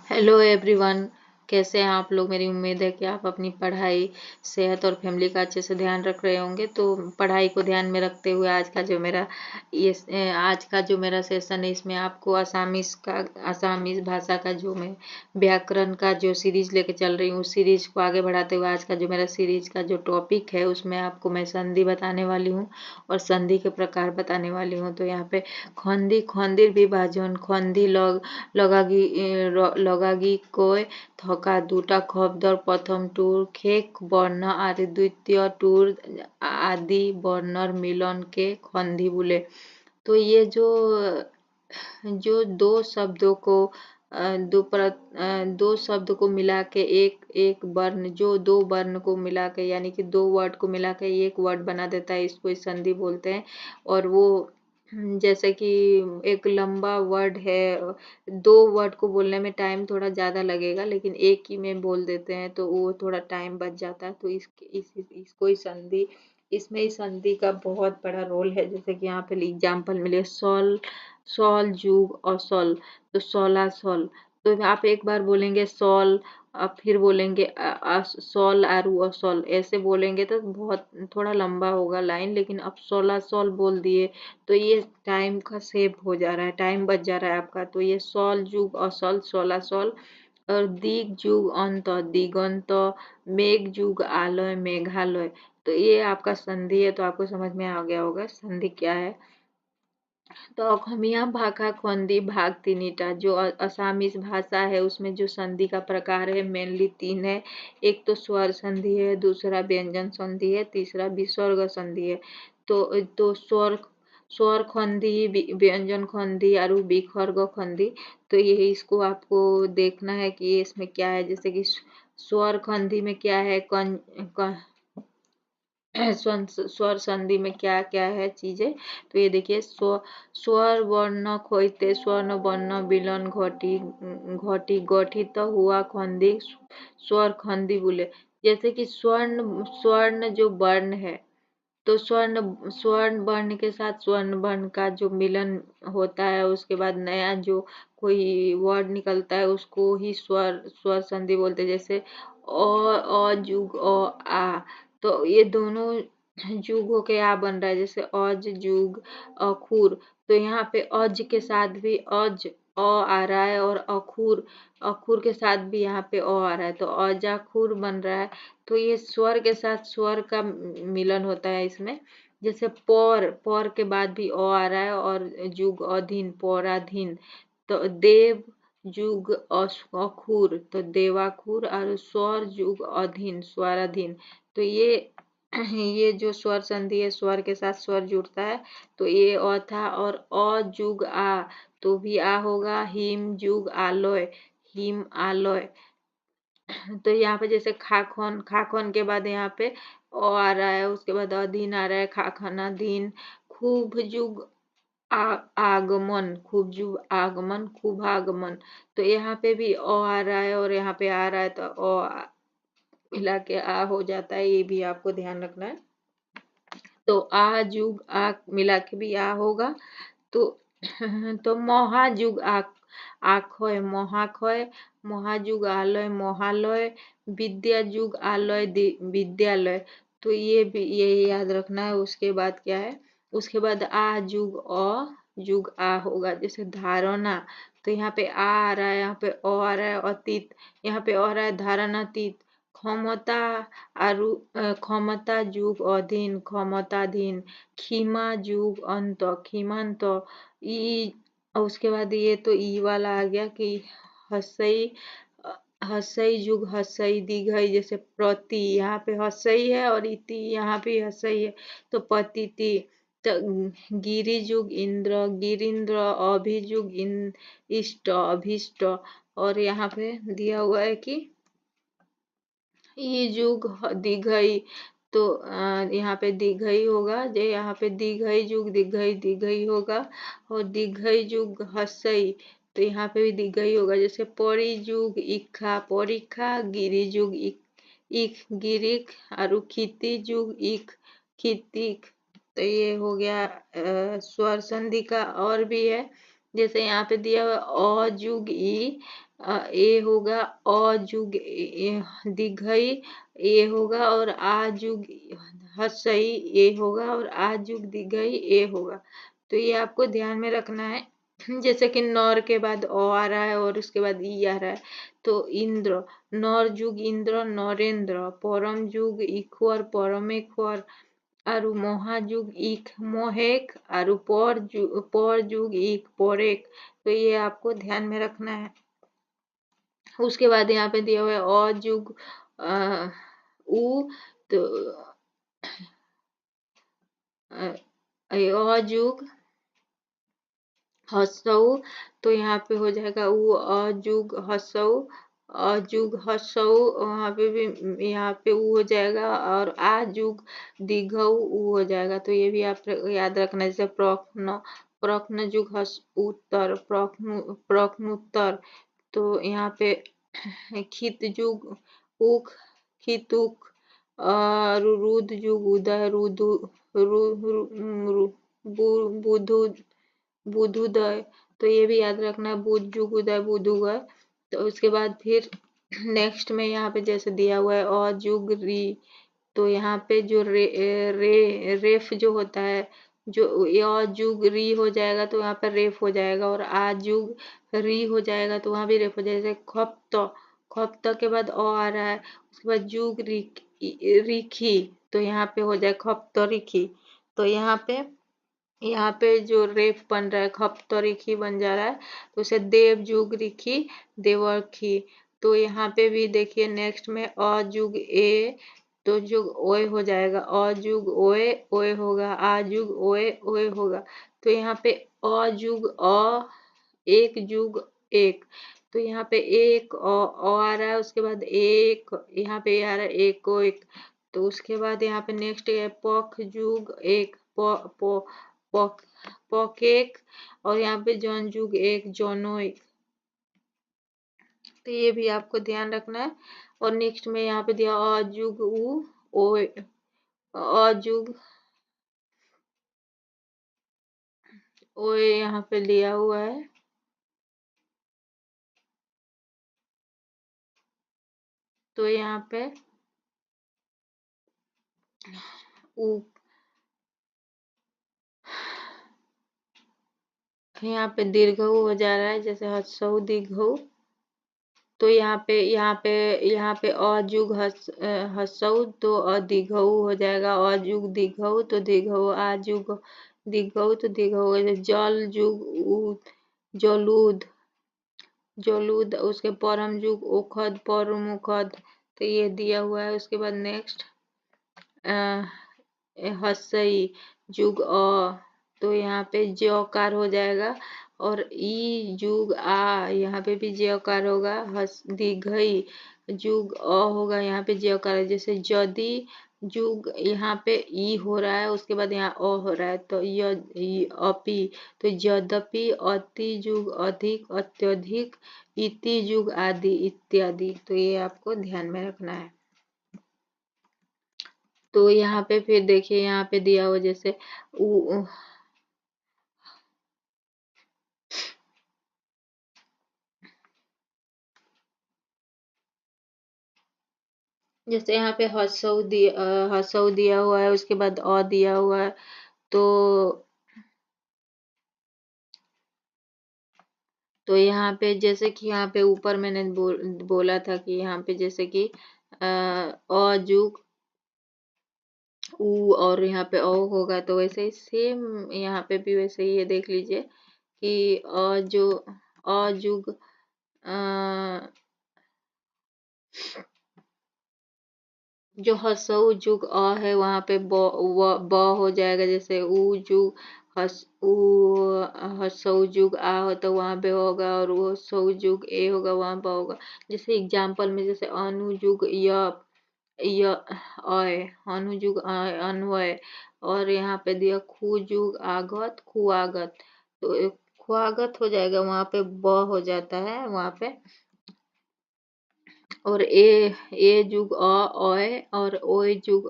Hello everyone. कैसे हैं आप लोग। मेरी उम्मीद है कि आप अपनी पढ़ाई, सेहत और फैमिली का अच्छे से ध्यान रख रहे होंगे। तो पढ़ाई को ध्यान में रखते हुए आज का जो मेरा सेशन है, इसमें आपको असामीज भाषा का जो मैं व्याकरण का जो सीरीज लेके चल रही हूँ, उस सीरीज को आगे बढ़ाते हुए आज का जो मेरा सीरीज का जो टॉपिक है, उसमें आपको मैं संधि बताने वाली हूँ और संधि के प्रकार बताने वाली हूँ। तो यहाँ पे खंदी, खंदिर विभाजन, खंदी লগাগিকৈ থকা দুটা শব্দৰ প্ৰথম টোৰ শেষ বৰ্ণ আৰু দ্বিতীয় টোৰ আদি বৰ্ণৰ মিলনকে সন্ধি বোলে। तो ये जो दो शब्द को मिला के एक वर्ण, जो दो वर्ण को मिला के यानी कि दो वर्ड को मिला के एक वर्ड बना देता है, इसको संधि बोलते हैं। और वो जैसे कि एक लंबा वर्ड है, दो वर्ड को बोलने में टाइम थोड़ा ज़्यादा लगेगा, लेकिन एक ही में बोल देते हैं तो वो थोड़ा टाइम बच जाता है। तो इसको ही संधि, इसमें ही संधि का बहुत बड़ा रोल है। जैसे कि यहाँ पे एग्जाम्पल मिले, सॉल सॉल जुग और सॉल, तो सॉला सॉल। तो आप एक बार बोलेंगे सॉल, अब फिर बोलेंगे सॉल आरू और सॉल, ऐसे बोलेंगे तो बहुत थोड़ा लंबा होगा लाइन। लेकिन अब सोलह सॉल बोल दिए तो ये टाइम का सेव हो जा रहा है, टाइम बच जा रहा है आपका। तो ये सॉल जुग और सॉल, सोलह सॉल। और दिग जुग अंत, दिगंत। मेघ जुग आलय, मेघालय। तो ये आपका संधि है, तो आपको समझ में आ गया होगा संधि क्या है। तो অসমীয়া भाषा खंदी भाग तीनिटा, जो असामीज भाषा है उसमें जो संधि का प्रकार है मेनली तीन है। एक तो स्वर संधि है, दूसरा व्यंजन संधि है, तीसरा विसर्ग संधि है। तो स्वर खंडी, व्यंजन खंडी और विसर्ग खंडी। तो ये इसको आपको देखना है कि ये इसमें क्या है। जैसे कि स्वर खंडी में क्या है, स्वर संधि में क्या क्या है चीजें। तो ये देखिए, स्वर वर्ण खोइते स्वर्ण वर्ण विलन घटी घटी गठित हुआ खंडी स्वर खंडी बोले। जैसे कि स्वर्ण स्वर्ण जो वर्ण है, तो स्वर्ण स्वर्ण वर्ण के साथ स्वर्ण वर्ण का जो मिलन होता है, उसके बाद नया जो कोई वर्ड निकलता है उसको ही स्वर स्वर संधि बोलते हैं। जैसे अ जुग आ, तो ये दोनों जुग होके आ बन रहा है। जैसे अज जुग अखुर, तो यहाँ पे अज के साथ भी अज आ रहा है, और अखुर अखुर के साथ भी यहाँ पे आ रहा है, तो अजाखुर बन रहा है। तो ये स्वर के साथ स्वर का मिलन होता है इसमें। जैसे पौर के बाद भी आ रहा है, और जुग अधीन, पौराधीन। तो देव जुग अखुर, तो देवाखुर। और स्वर जुग अधीन, स्वराधीन। तो ये जो स्वर संधि है, स्वर के साथ स्वर जुड़ता है। तो ये अ था, और अ जुग आ, तो भी आ होगा। हिम जुग आलय, हिम आलय। तो यहाँ पे जैसे खाखन, खाखन के बाद यहाँ पे ओ आ रहा है, उसके बाद अधीन आ रहा है, खाखन अधीन। खूब जुग आगमन, खूब जुग आगमन, खूब आगमन। तो यहाँ पे भी ओ आ रहा है और यहाँ पे आ रहा है, तो ओ मिला के आ हो जाता है। ये भी आपको ध्यान रखना है। तो आ जुग आ मिला के भी आ होगा। तो तो মহাযুগ আক্ষয়, মহাক্ষয়। মহাযুগ আলয়, মহালय। विद्या जुग आलय, विद्यालय। तो ये भी ये याद रखना है। उसके बाद क्या है, उसके बाद आ जुग आ होगा। जैसे धारणा, तो यहाँ पे आ रहा है, यहाँ पे आ रहा है। अतीत, यहाँ पे आ रहा है धारणातीत। ক্ষমতা আৰু ক্ষমতা যুগ অধীন, ক্ষমताधीन। खीमा जुग अंत, खीमांत। ई, और उसके बाद ये तो ई वाला आ गया कि हसई, हसई जुग हसई दीघई। जैसे प्रति, यहाँ पे हसई है और इति यहाँ भी हसई है, तो पतिति। तो गिरि जुग इंद्र, गिरिंद्र। अभिजुग इष्ट, अभिष्ट। और यहाँ पे दिया हुआ है कि ई जुग दीघई, तो यहाँ पे दीघई होगा। जो यहाँ पे दीघई जुग दीघई, दीघई होगा। और दीघई जुग हसई, तो यहाँ पे भी दीघई होगा। जैसे परी जुग इक्खा, परीक्षा। गिरी जुग इख, गिरिक। और खिति जुग इख, खितिक। तो ये हो गया स्वर संधि का। और भी है, जैसे यहाँ पे दिया हुआ अ जुग ई, ए होगा, अ जुग दीर्घई ए होगा, और आ जुग हसई ए होगा, और आ जुग दीर्घई ए होगा। तो ये आपको ध्यान में रखना है। जैसे कि नौर के बाद ओ आ रहा है और उसके बाद ई आ रहा है, तो इंद्र, नौर जुग इंद्र नौरेंद्र, परम जुग इक्वर परमेश्वर, आरु महाजुग इक मोहेक, आरु पर जुग इक पोरेक। तो ये आपको ध्यान में रखना है। उसके बाद यहाँ पे दिया हुआ है अ जुग उ, तो अ जुग हसऊ, तो यहाँ पे हो जाएगा उ अ जुग हसऊ, अ जुग हसऊ, वहाँ पे भी यहाँ पे उ हो जाएगा, और आ जुग दीर्घऊ उ हो जाएगा। तो ये भी आप याद रखना, जैसे प्रश्न, प्रश्न जुग हस उत्तर, प्रश्नोत्तर। तो यहाँ पे खित जुग उख, खितुक, रुद जुग उदय, रुदु बुधु बुधोदय। तो ये भी याद रखना, बुध जुग उदय बुधुगय। तो उसके बाद फिर नेक्स्ट में यहाँ पे जैसे दिया हुआ है अ जुग री, तो यहाँ पे जो रेफ जो होता है, जो अ जुग री हो जाएगा तो यहाँ पर रेफ हो जाएगा, और आ जुग री हो जाएगा तो वहाँ भी रेफ हो जाएगा। जैसे खप्त, खप्त के बाद अ आ रहा है, उसके बाद जुग रिखी, तो यहाँ पे हो जाए खप्त रिखी। तो यहाँ पे जो रेफ बन रहा है खप्तरिखी बन जा रहा है, तो उसे देव जुग रिखी देवरखी। तो यहाँ पे भी देखिए नेक्स्ट में अ जुग ए, तो जुग ओए हो जाएगा, अ जुग ओए ओए होगा, आ जुग ओए ओए होगा। तो यहाँ पे अ जुग अ, एक जुग एक, तो यहाँ पे एक आ रहा है, उसके बाद एक यहाँ पे आ रहा है एक को एक। तो उसके बाद यहाँ पे नेक्स्ट है पख जुग एक पॉक पॉकेक, और यहाँ पे जॉन जुग एक जॉनो एक। तो ये भी आपको ध्यान रखना है। और नेक्स्ट में यहाँ पे दिया अ जुग उ ओ, अ जुग ओए यहाँ पे लिया हुआ है। तो यहाँ पे उ, यहाँ पे दीर्घ हो जा रहा है, जैसे हसऊ दीर्घ। तो यहाँ पे अजुग हसऊ, तो दीर्घऊ हो जाएगा, अजुग दीर्घऊ तो दीर्घऊ, आजुग दीर्घऊ तो दीर्घऊ हो जाएगा। जल जुग जलूद, जलूद, उसके परम जुग ओखद परमुखद। तो ये दिया हुआ है। उसके बाद नेक्स्ट हसई जुग तो यहाँ पे जयकार हो जाएगा, और ई जुग आ, यहाँ पे भी जयकार होगा। हस दीर्घई जुग होगा, यहाँ पे जयकार है। जैसे यदि जुग यहाँ पे ई हो रहा है, उसके बाद यहाँ अ हो रहा है, तो अपी, तो यद्यपि, अति जुग अधिक अत्यधिक, इति जुग आदि इत्यादि। तो ये आपको ध्यान में रखना है। तो यहाँ पे फिर देखिए, यहाँ पे दिया हुआ जैसे जैसे यहाँ पे हसऊ दिया हुआ है, उसके बाद अ दिया हुआ है। तो यहाँ पे जैसे कि यहाँ पे ऊपर मैंने बोला था कि यहाँ पे जैसे कि जुग उ, और यहाँ पे ओ होगा, तो वैसे ही सेम यहाँ पे भी वैसे ही ये देख लीजिए कि अ जुग जो हसऊ जुग है, वहाँ पे ब हो जाएगा। जैसे उ जुग हसऊ जुग आ हो, तो वहाँ पे होगा, और वो सऊ जुग ए होगा, वहाँ पे होगा। जैसे एग्जाम्पल में जैसे अनु जुग य अय, अनु जुग अन्वय, और यहाँ पे दिया खु जुग आगत खुआगत। तो खुआगत हो जाएगा, वहाँ पे ब हो जाता है वहाँ पे। और ए जुग ओय, और ओय जुग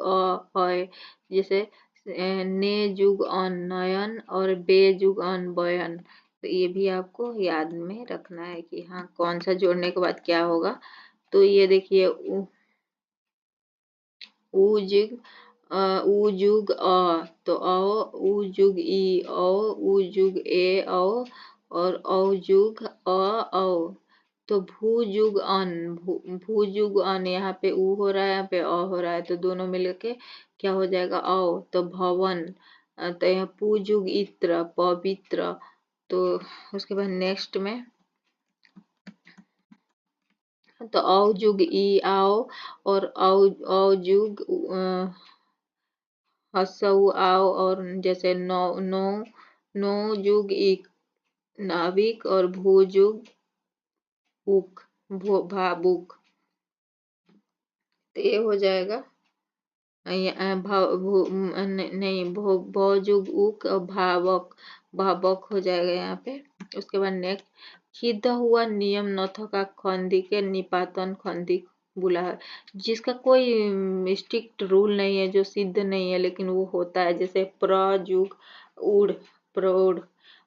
ओय। जैसे ने जुग अन नयन, और बे जुग अन बयन। तो ये भी आपको याद में रखना है कि हाँ कौन सा जोड़ने के बाद क्या होगा। तो ये देखिए उजुग उजुग तो उजुग उजुग औ और औजुग औ। तो भूजुग भूजुग यहाँ पे ऊ हो रहा है, यहाँ पे हो रहा है, तो दोनों मिलके क्या हो जाएगा औ। तो भवन, तो यहाँ पूजुग इत्र पवित्र। तो उसके बाद नेक्स्ट में तो औजुग आओ और औजुग हसऊ आओ, और जैसे नौ नौ नौ जुग एक नाविक और भूजुग बुक भाबुक। तो ये हो जाएगा नहीं भौजुग उक और भावक भावक हो जाएगा यहाँ पे। उसके बाद नेक्स्ट सिद्ध हुआ नियम न था खंदी के निपातन खंदी बुला है, जिसका कोई स्ट्रिक्ट रूल नहीं है, जो सिद्ध नहीं है लेकिन वो होता है, जैसे प्रजुग उड़ प्रौढ़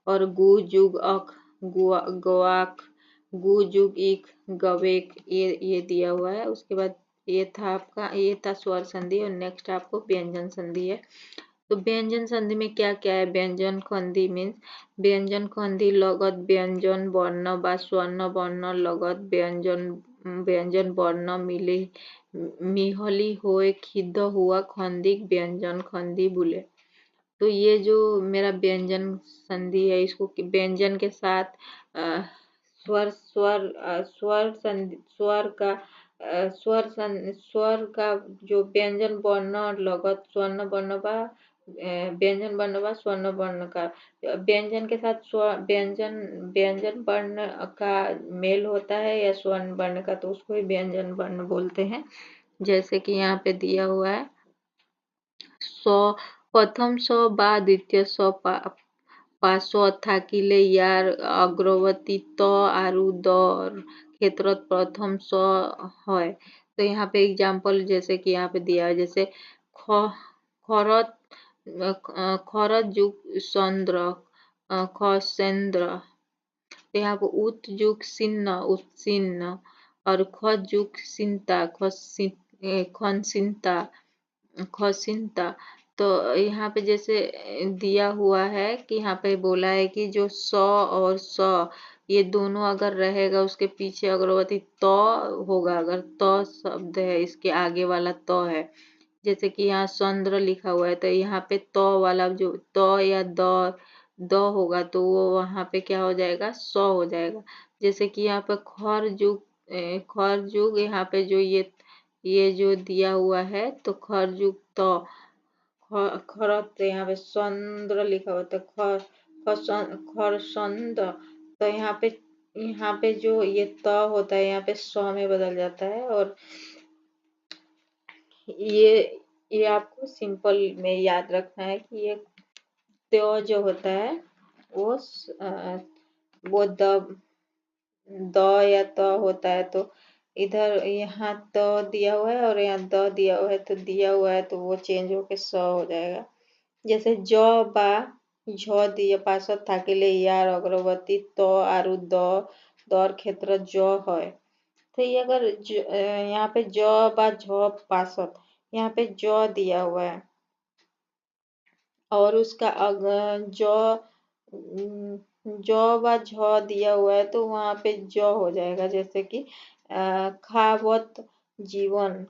और गुजुग अक गुआक गुजुग इक गवेक, ये दिया हुआ है। उसके बाद ये था आपका, ये था स्वर संधि, और नेक्स्ट आपको व्यंजन संधि है। तो व्यंजन संधि में क्या क्या है? व्यंजन संधि मीन्स व्यंजन संधि लगत व्यंजन वर्ण बा स्वर्ण वर्ण लगत व्यंजन व्यंजन वर्ण मिले मिहली होए खिद्ध हुआ खंदिक व्यंजन खंदी बोले। तो ये जो मेरा व्यंजन संधि है, इसको व्यंजन के साथ स्वर स्वर स्वर संधि स्वर का स्वर का जो व्यंजन वर्ण लगत स्वर्ण वर्ण बा व्यंजन वर्ण बा स्वर्ण वर्ण का व्यंजन के साथ व्यंजन व्यंजन वर्ण का मेल होता है या स्वर्ण वर्ण का, तो उसको ही व्यंजन वर्ण बोलते हैं। जैसे कि यहाँ पे दिया हुआ है स प्रथम स बा द्वितीय स पार्श्व থাকিলে ইয়ার अग्रवर्ती त आरु दर क्षेत्रत प्रथम स হয়। तो यहाँ पे एग्जाम्पल जैसे कि यहाँ पे दिया है, जैसे खरत खरत युग चंद्र खसेंद्र। तो यहाँ पे उत युग सिन्न उत्सिन्न और खज युग सिंता खनसिंता खसिंता। तो यहाँ पे जैसे दिया हुआ है कि यहाँ पे बोला है कि जो स और स ये दोनों अगर रहेगा, उसके पीछे अग्रवर्ती त होगा, अगर त शब्द है इसके आगे वाला त है, जैसे कि यहाँ चंद्र लिखा हुआ है, तो यहाँ पे त वाला जो त या द होगा, तो वो वहाँ पे क्या हो जाएगा स हो जाएगा। जैसे कि यहाँ पे खर जुग यहाँ पे जो ये जो दिया हुआ है, तो खर जुग तो खरत यहाँ पे चंद्र लिखा हुआ, तो खरसंद। तो यहाँ पे जो ये त होता है यहाँ पे स में बदल जाता है। और ये आपको सिंपल में याद रखना है कि ये त्यों जो होता है वो वो द या त होता है। तो इधर यहाँ त दिया हुआ है और यहाँ द दिया हुआ है, तो दिया हुआ है तो वो चेंज होके स हो जाएगा। जैसे ज बा झ दिया पार्श्व থাকিলে यार अग्रवर्ती त आरु दर क्षेत्र ज है। तो ये अगर यहाँ पे ज बा झ पार्श्व, यहाँ पे ज दिया हुआ है और उसका ज व झ दिया हुआ है, तो वहाँ पे ज हो जाएगा। जैसे कि खावत जीवन।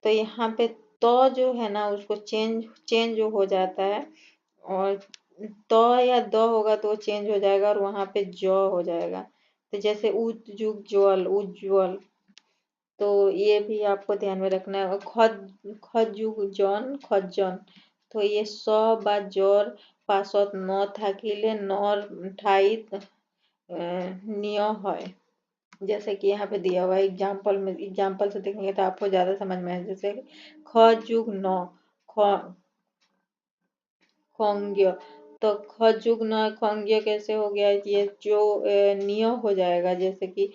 तो यहाँ पे तो जो है ना उसको चेंज हो जाता है, और तो या द होगा तो चेंज हो जाएगा और वहाँ पे ज हो जाएगा। तो जैसे उज्ज्वल उज्ज्वल, तो ये भी आपको ध्यान में रखना है। खजुजन खज्जन, तो ये स बा जर पासत न থাকিলে नर ठाईत निय है। जैसे कि यहाँ पे दिया हुआ है एग्जाम्पल से देखेंगे तो आपको ज्यादा समझ में आए। जैसे खजुग न खंग्य, तो खजुग न खंग्य कैसे हो गया, ये जो निय हो जाएगा। जैसे कि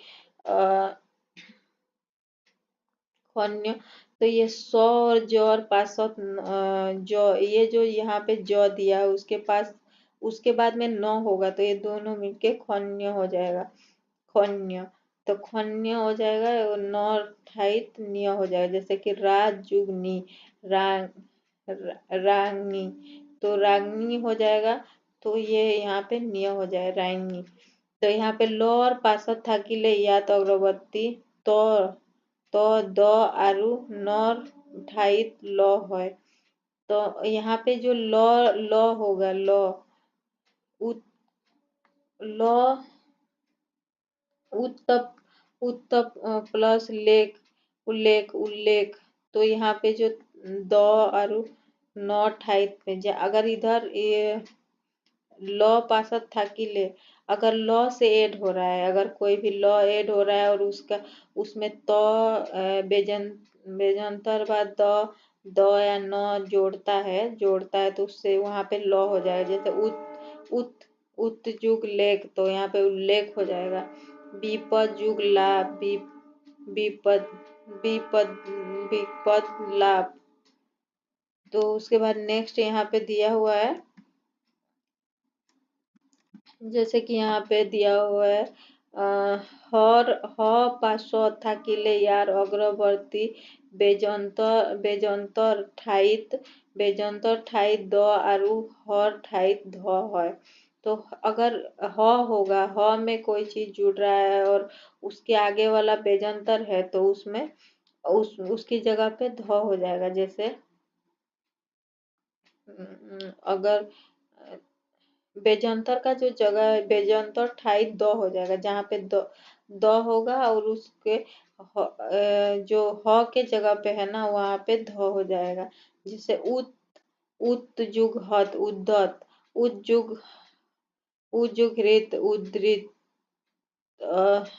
खन्य, तो ये स और ज और पास जो ये जो यहाँ पे ज दिया है उसके पास उसके बाद में न होगा तो ये दोनों मिलके खन्य हो जाएगा, खन्य। तो खन्य हो जाएगा और न ठाइत न्य हो जाएगा, जैसे कि राज जुग नी, राग, रागनी, तो रागनी हो जाएगा। तो ये यहाँ पे न्य हो जाए रागनी। तो यहाँ पे ल और पासत থাকিলে ইয়াত अग्रवर्ती तो द आरु नर ठाइत ल है। तो यहाँ पे जो ल होगा, ल उत ल उत्तप उत्तप प्लस लेख उल्लेख उल्लेख। तो यहाँ पे जो द और न ठाइत में अगर इधर ये ल पासत থাকিলে, अगर ल से ऐड हो रहा है, अगर कोई भी ल ऐड हो रहा है और उसका उसमें बेजंतर बाद द या न जोड़ता है तो उससे वहां पे ल हो जाएगा। जैसे उत उत जुग लेख, तो यहाँ पे उल्लेख हो जाएगा। विपद जुग लाभ, विपद विपद विपद लाभ। तो उसके बाद नेक्स्ट यहाँ पे दिया हुआ है, जैसे कि यहाँ पे दिया हुआ है हर ह पासत থাকিলে यार अग्रवर्ती बेजंतर ठाइत द आरु हर ठाइत ध है। तो अगर ह होगा, ह में कोई चीज जुड़ रहा है और उसके आगे वाला बेजंतर है तो उसमें उसकी जगह पे ध हो जाएगा। जैसे अगर बेजंतर का जो जगह है, बेजंतर ठाइत द हो जाएगा, जहाँ पे द होगा और उसके जो ह के जगह पे है ना वहाँ पे ध हो जाएगा। जैसे उत जुग हत उद्धत, उजुग हृत उद्धृत,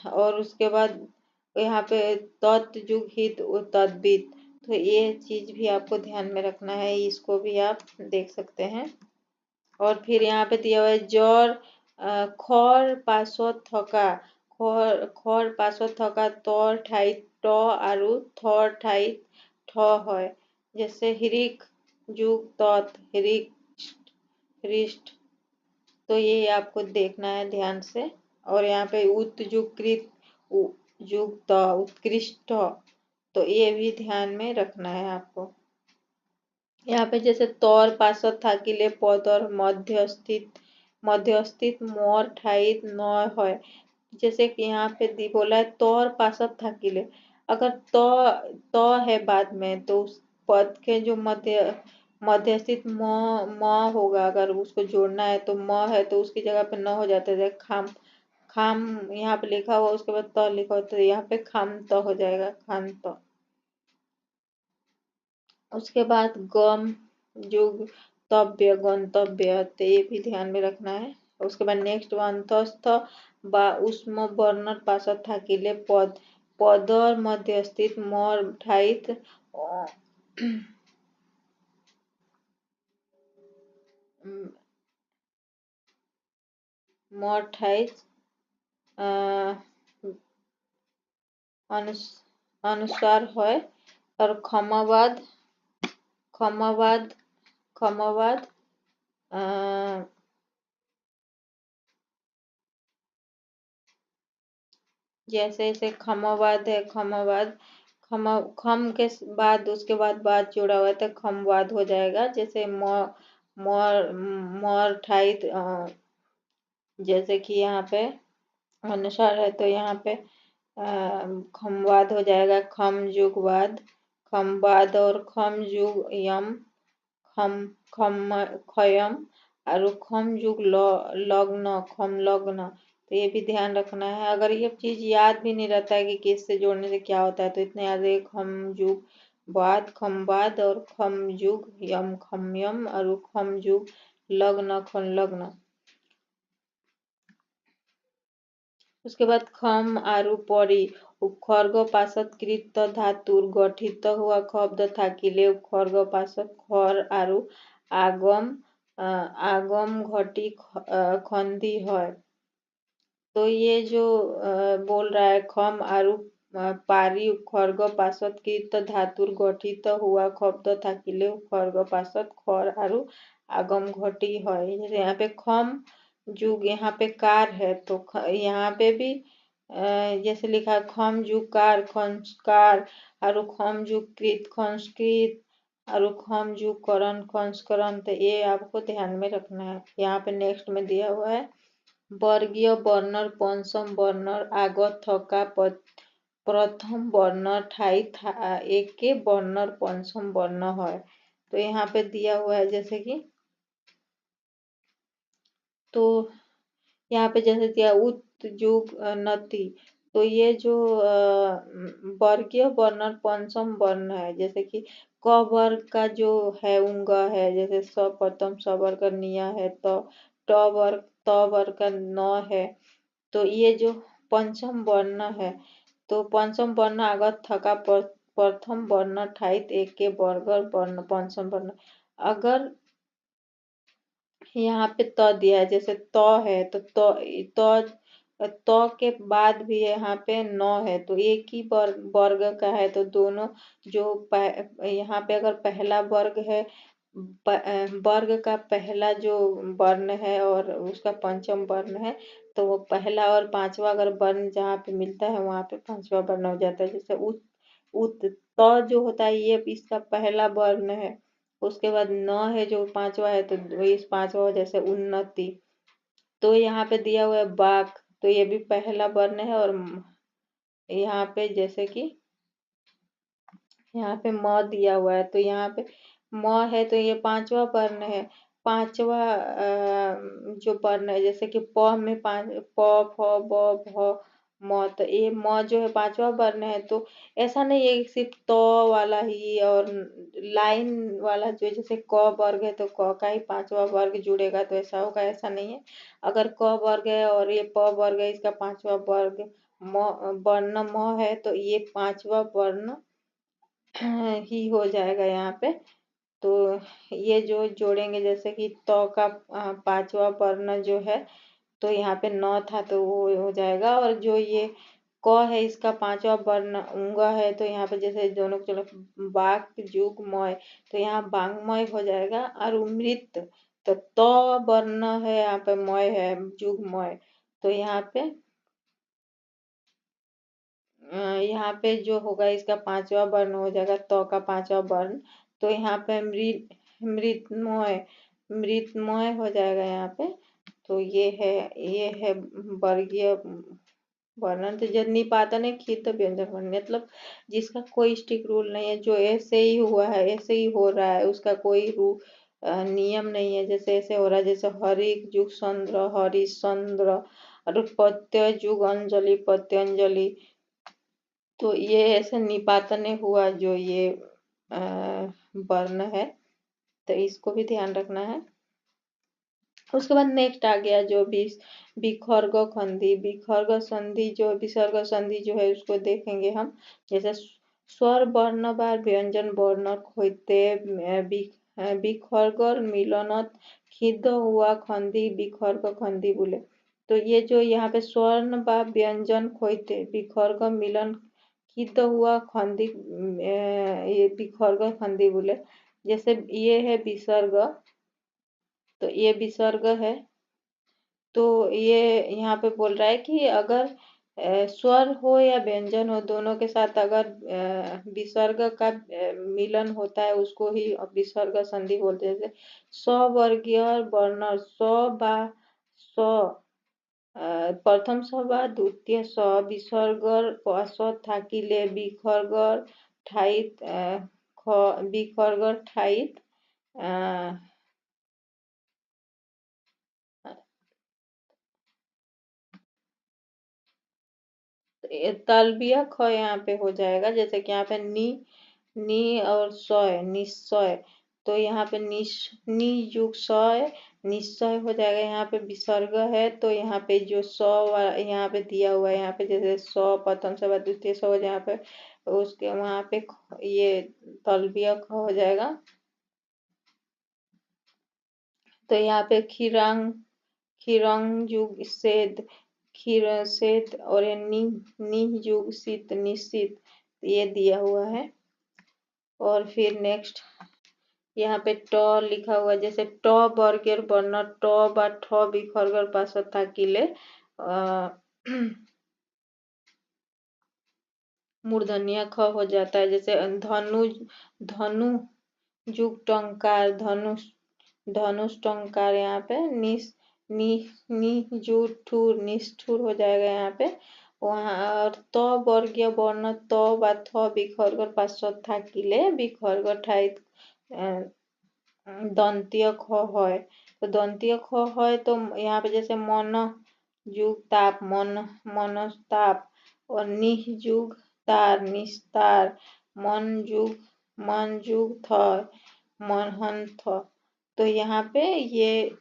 और उसके बाद यहाँ पे तत् जुग हित तद्भित। तो ये चीज भी आपको ध्यान में रखना है, इसको भी आप देख सकते हैं। और फिर यहाँ पे दिया हुआ है जर खर पासत থকা, खर पासत থকা तर ठाइत ट आरु थर ठाइत ठ है। जैसे हिरिक जुग तत् हृष्ट। तो ये आपको देखना है ध्यान से। और यहाँ पे उत जुग कृत जुग त उत्कृष्ट, तो ये भी ध्यान में रखना है आपको। यहाँ पे जैसे तौर पासत থাকিলে पदर मध्यस्थित मोर ठाइत न है। जैसे कि यहाँ पे बोला है तौर पासत থাকিলে, अगर तो है बाद में तो उस पद के जो मध्यस्थित म होगा, अगर उसको जोड़ना है तो म है तो उसकी जगह पे न हो जाता है। खाम खाम यहाँ पे लिखा हुआ, उसके बाद त लिखा हुआ, तो यहाँ पे खाम त हो जाएगा, खाम त। उसके बाद गम जुग तव्य गंतव्य, तो ये भी ध्यान में रखना है। उसके बाद नेक्स्ट अंतस्थ बा उष्म वर्ण पासत থাকিলে पदर मध्य स्थित मोर ठाइत मोर ठाइत अनुसार है। और क्षमावाद क्षमावाद जैसे जैसे क्षमावाद है, क्षमावाद खम के बाद उसके बाद जोड़ा हुआ है तो खमवाद हो जाएगा। जैसे मोर ठाइत, जैसे कि यहाँ पे अनुसार है तो यहाँ पे खमवाद हो जाएगा, खम जुग वाद और खम जुग यम खम खयम और खम जुग लग्न खम लग्न। तो ये भी ध्यान रखना है। अगर ये चीज याद भी नहीं रहता है कि किससे जोड़ने से क्या होता है तो इतना याद है, खम जुग खमवाद और खम जुग यम खमयम और खम जुग लग्न खन लग्न। उसके बाद खम आरु परी उपखर्ग पासत कृत धातुर गठित हुआ शब्द থাকিলে उपखर्ग पासत खर आरु आगम घटी खंदी है। तो ये जो बोल रहा है खम आरु पारी उपखर्ग पासत कृत धातुर गठित हुआ शब्द থাকিলে उपखर्ग पासत खर आरु आगम घटी है। जैसे यहाँ पे खम जुग यहाँ पे कार है, तो यहाँ पे भी जैसे लिखा है खम जुग कार खंस्कार, और खम जुग कृत खंस्कृत, और खम जुग करण खंस्करण। तो ये आपको ध्यान में रखना है। यहाँ पे नेक्स्ट में दिया हुआ है वर्गीय वर्णर पंचम वर्णर आगत थका प्रथम वर्ण ठाई एक के वर्णर पंचम वर्ण है। तो यहाँ पे दिया हुआ है जैसे कि, तो यहाँ पे जैसे दिया उत जुग नति, तो ये जो वर्गीय वर्ण पंचम वर्ण है, जैसे कि क वर्ग का जो है उंग है, जैसे स प्रथम स वर्ग का निया है, तो ट वर्ग त वर्ग का न है। तो ये जो पंचम वर्ण है, तो पंचम वर्ण आगत थका प्रथम वर्ण ठाइत एक के वर्ग वर्ण पंचम वर्ण। अगर यहाँ पे त दिया है, जैसे त है, तो त के बाद भी यहाँ पे न है, तो एक ही वर्ग का है। तो दोनों जो यहाँ पे अगर पहला वर्ग है, वर्ग का पहला जो वर्ण है और उसका पंचम वर्ण है, तो वो पहला और पांचवा अगर वर्ण जहाँ पे मिलता है वहां पे पांचवा वर्ण हो जाता है। जैसे उत त जो होता है ये इसका पहला वर्ण है, उसके बाद न है जो पांचवा है, तो इस पांचवा हो जैसे उन्नति। तो यहाँ पे दिया हुआ है बाक, तो ये भी पहला वर्ण है। और यहाँ पे जैसे कि यहाँ पे म दिया हुआ है, तो यहाँ पे म है, तो ये पांचवा वर्ण है। पांचवा जो वर्ण है, जैसे कि प में पांच प फ ब भ म, तो ये म जो है पांचवा वर्ण है। तो ऐसा नहीं है कि सिर्फ तो वाला ही और लाइन वाला जो, जैसे क वर्ग है तो क का ही पांचवा वर्ग जुड़ेगा, तो ऐसा होगा, ऐसा नहीं है। अगर क वर्ग है और ये प वर्ग है, इसका पांचवा वर्ग वर्ण म है, तो ये पांचवा वर्ण ही हो जाएगा यहाँ पे। तो ये जो जोड़ेंगे, जैसे कि तो का पांचवा वर्ण जो है, तो यहाँ पे न था तो वो हो जाएगा। और जो ये क है, इसका पांचवा वर्ण उंग है, तो यहाँ पे जैसे दोनों चलो बाक जुग मय, तो यहाँ बांगमय हो जाएगा। और मृत, तो वर्ण है, यहाँ पे मय है जुग मय, तो यहाँ पे जो होगा इसका पांचवा वर्ण हो जाएगा तो का पांचवा वर्ण। तो यहाँ पे मृतमय मृतमय हो जाएगा यहाँ पे। तो ये है वर्गीय वर्णन। तो जब निपातन है खित व्यंजन वर्ण, मतलब जिसका कोई स्टिक रूल नहीं है, जो ऐसे ही हुआ है ऐसे ही हो रहा है, उसका कोई नियम नहीं है। जैसे ऐसे हो रहा है, जैसे हरिक जुग चंद्र हरिश्चंद्र, और पत्य जुग अंजलि पत्यंजलि। तो ये ऐसे निपातने हुआ जो ये वर्ण है, तो इसको भी ध्यान रखना है। उसके बाद नेक्स्ट आ गया जो विखर्ग संधि। विखर्ग संधि जो विसर्ग संधि जो है उसको देखेंगे हम। जैसे स्वर वर्ण बार व्यंजन वर्ण होते विखर्ग मिलनत खिद हुआ खंदी विखर्ग खंदी बोले। तो ये जो यहाँ पे स्वर्ण बा व्यंजन खोते विखर्ग मिलन खिद हुआ खंदी, ये विखर्ग खंदी बोले। जैसे ये है विसर्ग, तो ये विसर्ग है। तो ये यहाँ पे बोल रहा है कि अगर स्वर हो या व्यंजन हो, दोनों के साथ अगर विसर्ग का मिलन होता है, उसको ही विसर्ग संधि बोलते हैं। जैसे स्वर्गीय वर्ण स्व बा स्व प्रथम स बा द्वितीय स विसर्ग स থাকিলে বিসর্গ ঠাইত বিসর্গ ঠাইত तलबिया ख यहाँ पे हो जाएगा। जैसे कि यहाँ पे नी और सय निश्चय, तो यहाँ पे नी युग सय निश्चय हो जाएगा। यहाँ पे विसर्ग है, तो यहाँ पे जो यहाँ पे दिया हुआ है, यहाँ पे जैसे प्रथम से बाद द्वितीय हो यहाँ पे, उसके वहां पे ये तलबिया ख हो जाएगा। तो यहाँ पे खिरंग युग सेद खीर सेत, और ये नी युग शीत निश्चित, ये दिया हुआ है। और फिर नेक्स्ट यहाँ पे ट लिखा हुआ है, जैसे ट बर्गेर वर्ण ट बा ठ बिखरगर पास থাকিলে मूर्धन्य ख हो जाता है। जैसे धनु धनु जुग टंकार धनुष धनुष टंकार, यहाँ पे निस नि नि जू ठूर निष्ठुर हो जाएगा यहाँ पे। वहाँ और त वर्गीय वर्ण त बा थ बिखरगर पार्श्व থাকিলে बिखरगर ठाइत दंतीय ख है। तो दंतीय ख है तो यहाँ पे जैसे मन जुग ताप मनस्ताप, और निह जुग तार निस्तार, मन जुग थ मनहंथ। तो यहाँ पे ये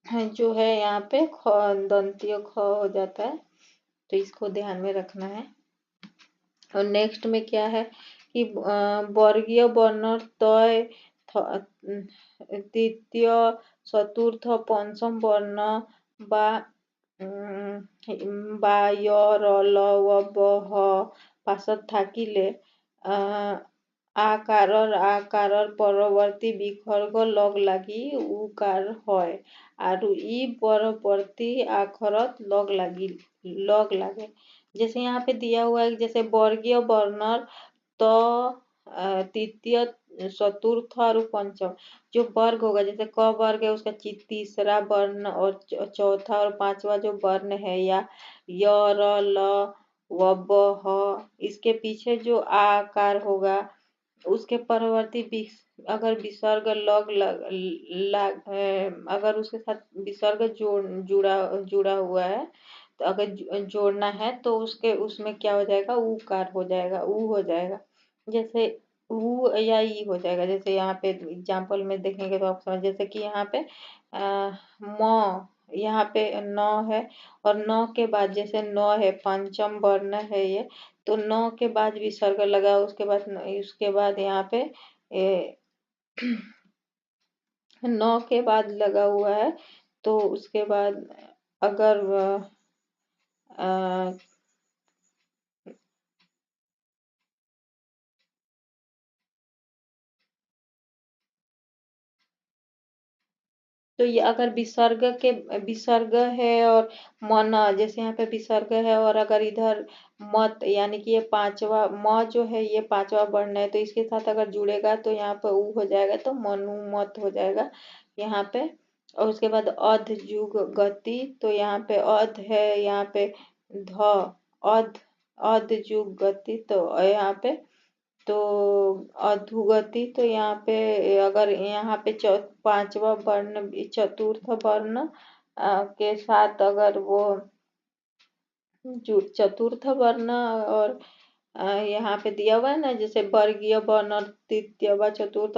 जो है यहाँ पे ख दंतीय ख हो जाता है, तो इसको ध्यान में रखना है। और नेक्स्ट में क्या है कि वर्गीय वर्ण तय तृतीय चतुर्थ पंचम वर्ण बा বা য় র ল व ব হ পাছত থাকিলে আকাৰৰ পৰৱৰ্তী বিসৰ্গ লগ লাগি উকাৰ হয় আৰু ই পৰৱৰ্তী আখৰত लग लागे। जैसे यहाँ पे दिया हुआ है, जैसे वर्गीय वर्ण तो तृतीय चतुर्थ और पंचम जो वर्ग होगा, जैसे क वर्ग है उसका तीसरा वर्ण और चौथा और पांचवा जो वर्ण है, या य र ल व ब ह, इसके पीछे जो आकार होगा उसके परवर्ती अगर विसर्ग अगर उसके साथ विसर्ग जुड़ा हुआ है, तो अगर जोड़ना है तो उसमें क्या हो जाएगा, उकार हो जाएगा, ऊ हो जाएगा। जैसे ऊ या ई हो जाएगा। जैसे यहाँ पे एग्जाम्पल में देखेंगे तो आप समझ, जैसे कि यहाँ पे म यहाँ पे न है, और न के बाद जैसे न है पंचम वर्ण है ये, तो न के बाद विसर्ग लगा, उसके बाद यहाँ पे न के बाद लगा हुआ है, तो उसके बाद अगर तो ये अगर विसर्ग है और मन, जैसे यहाँ पे विसर्ग है और अगर इधर मत, यानी कि ये पांचवा म जो है ये पांचवा वर्ण है, तो इसके साथ अगर जुड़ेगा तो यहाँ पे ऊ हो जाएगा, तो मनु मत हो जाएगा यहाँ पे। और उसके बाद अध जुग गति, तो यहाँ पे अध है, यहाँ पे ध अध अध जुग गति, तो यहाँ पे तो अधोगति, तो यहाँ पे अगर यहाँ पे पांचवा वर्ण चतुर्थ वर्ण के साथ अगर वो चतुर्थ वर्ण, और यहाँ पे दिया हुआ है ना, जैसे वर्गीय वर्ण तृतीय व चतुर्थ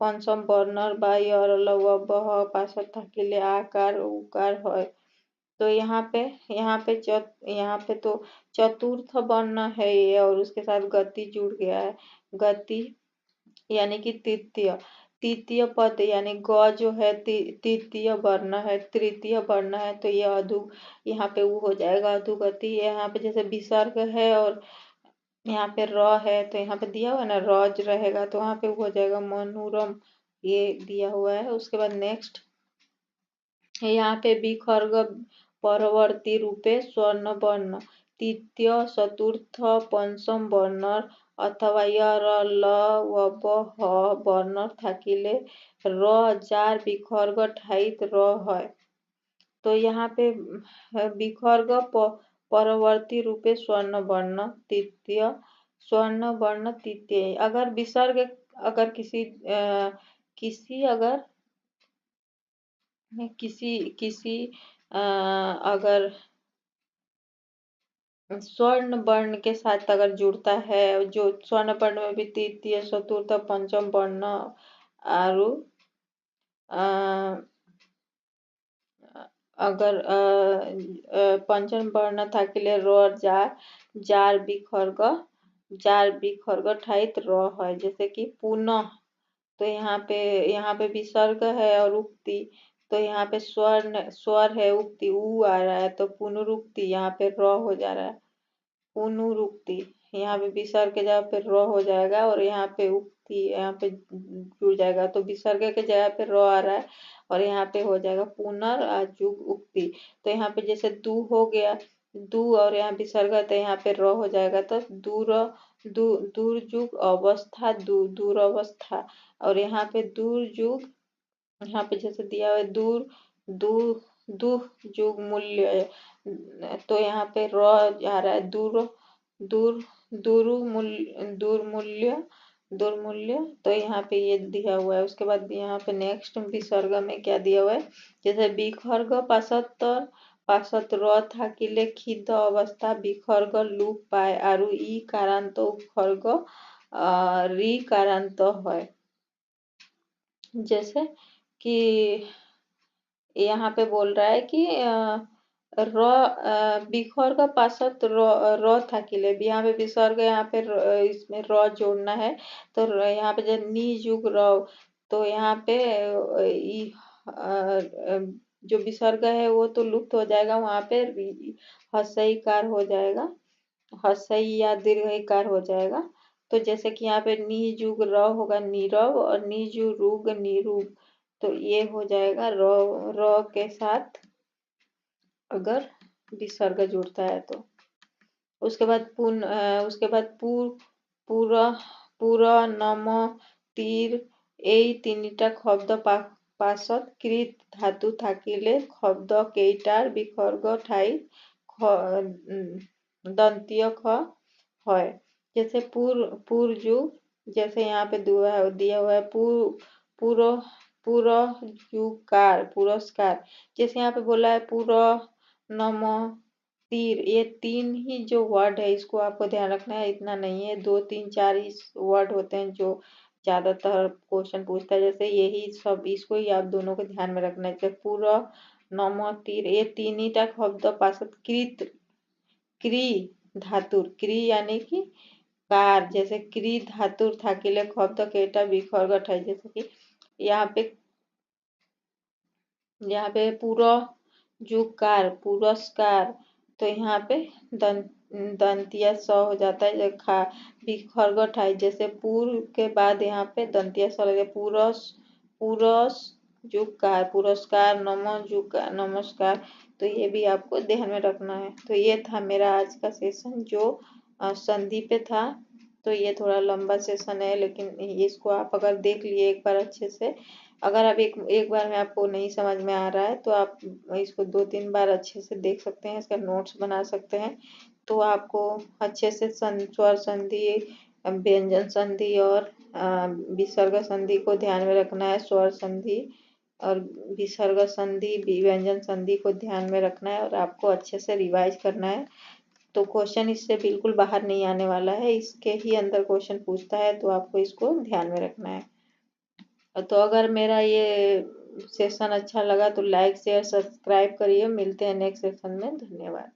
पंचम वर्ण बा य र ल व ब ह पास থাকিলে आकार उकार है। तो यहाँ पे तो चतुर्थ वर्ण है ये, और उसके साथ गति जुड़ गया है। गति यानी कि तृतीय पद, यानी ग जो है तृतीय वर्ण है, तृतीय वर्ण है, तो ये यहाँ पे वो हो जाएगा अधोगति। यहाँ पे जैसे विसर्ग है और यहाँ पे र है, तो यहाँ पे दिया हुआ है ना रज रहेगा, तो वहाँ पे वो हो जाएगा मनोरम, ये दिया हुआ है। उसके बाद नेक्स्ट यहाँ पे विसर्ग परवर्ती रूपे स्वर्ण वर्ण तृतीय चतुर्थ पंचम वर्ण अथवा य र ल व ब ह वर्ण থাকিলে र जार विसर्ग ठाइत र है। तो यहाँ पे विसर्ग परवर्ती रूपे स्वर्ण वर्ण तृतीय स्वर्ण वर्ण तृतीय, अगर विसर्ग अगर किसी अगर स्वर्ण वर्ण के साथ अगर जुड़ता है, जो स्वर्ण वर्ण में भी तृतीय चतुर्थ पंचम वर्ण आरु अगर पंचम वर्ण থাকিলে र जार विसर्ग ठाइत र है। जैसे कि पुनः, तो यहाँ पे विसर्ग है और उक्ति, तो यहाँ पे स्वर है, उक्ति ऊ आ रहा है, तो पुनरुक्ति यहाँ पे र हो जा रहा है। पुनरुक्ति, यहाँ पे विसर्ग के जगह पे र हो जाएगा और यहाँ पे उक्ति यहाँ पे जुड़ जाएगा, तो विसर्ग के जगह पे र आ रहा है और यहाँ पे हो जाएगा पुनर्जुग उक्ति। तो यहाँ पे जैसे दू हो गया, दू और यहाँ विसर्ग है तो यहाँ पे र हो जाएगा, तो दूरजुग अवस्था, दूर अवस्था। और यहाँ पे दूरजुग, यहाँ पे जैसे दिया हुआ है दूर दूर दुह जुग मूल्य, तो यहाँ पे र आ रहा है दूर दूर दूर मूल्य, तो यहाँ पे ये दिया हुआ है। उसके बाद यहाँ पे नेक्स्ट विसर्ग में क्या दिया हुआ है, जैसे विखर्ग पासत र থাকিলে ক্ষিদ अवस्था विखर्ग लूप पाए आरु ই कारांत उपखर्ग री कारांत है। जैसे कि यहाँ पे बोल रहा है कि विखर्ग पासत र থাকিলে, यहाँ पे विसर्ग, यहाँ पे इसमें र जोड़ना है, तो यहाँ पे जब नी जुग र, तो यहाँ पे जो विसर्ग है वो तो लुप्त हो जाएगा, वहाँ पे हस्यईकार हो जाएगा, हस्यई या दीर्घईकार हो जाएगा। तो जैसे कि यहाँ पे नी जुग र होगा नीरव और नी जु रुग नीरूग, तो ये हो जाएगा र के साथ अगर विसर्ग जुड़ता है तो। उसके बाद पूरा नम तीर এই তিনটা শব্দ পাছত কৃত ধাতু থাকিলে শব্দ কেইটার বিসর্গ ঠাইত दंतीय ख है। जैसे पुरजुग, जैसे यहाँ पे दिया हुआ है पुरस्कार, जैसे यहाँ पे बोला है नम तीर, ये तीन ही जो वर्ड है इसको आपको ध्यान रखना है, इतना नहीं है, 2 3 4 ही वर्ड होते हैं जो ज्यादातर क्वेश्चन पूछता है। जैसे यही सब, इसको ही आप दोनों को ध्यान में रखना है। पूरा नम तीर, ये तीन ही तक शब्द पासत कृत क्री धातुर, क्री यानी कि कार, जैसे क्री धातुर থাকিলে शब्द केटा विसर्ग ठाई, जैसे कि यहाँ पे पूरा जुकार पुरस्कार, तो यहाँ पे दंतिया स हो जाता है, विसर्ग ठाई, जैसे पूर्व के बाद यहाँ पे दंतिया स लगे, पुरस जुकार पुरस्कार, जुकार नमस्कार, तो ये भी आपको ध्यान में रखना है। तो ये था मेरा आज का सेशन जो संधि पे था। तो ये थोड़ा लंबा सेशन है, लेकिन इसको आप अगर देख लिए एक बार अच्छे से, अगर आप एक बार में आपको नहीं समझ में आ रहा है तो आप इसको 2 3 बार अच्छे से देख सकते हैं, इसका नोट्स बना सकते हैं, तो आपको अच्छे से स्वर संधि, व्यंजन संधि और विसर्ग संधि को ध्यान में रखना है। स्वर संधि और विसर्ग संधि, व्यंजन संधि को ध्यान में रखना है और आपको अच्छे से रिवाइज करना है। तो क्वेश्चन इससे बिल्कुल बाहर नहीं आने वाला है, इसके ही अंदर क्वेश्चन पूछता है, तो आपको इसको ध्यान में रखना है। तो अगर मेरा ये सेशन अच्छा लगा तो लाइक शेयर सब्सक्राइब करिए। मिलते हैं नेक्स्ट सेशन में। धन्यवाद।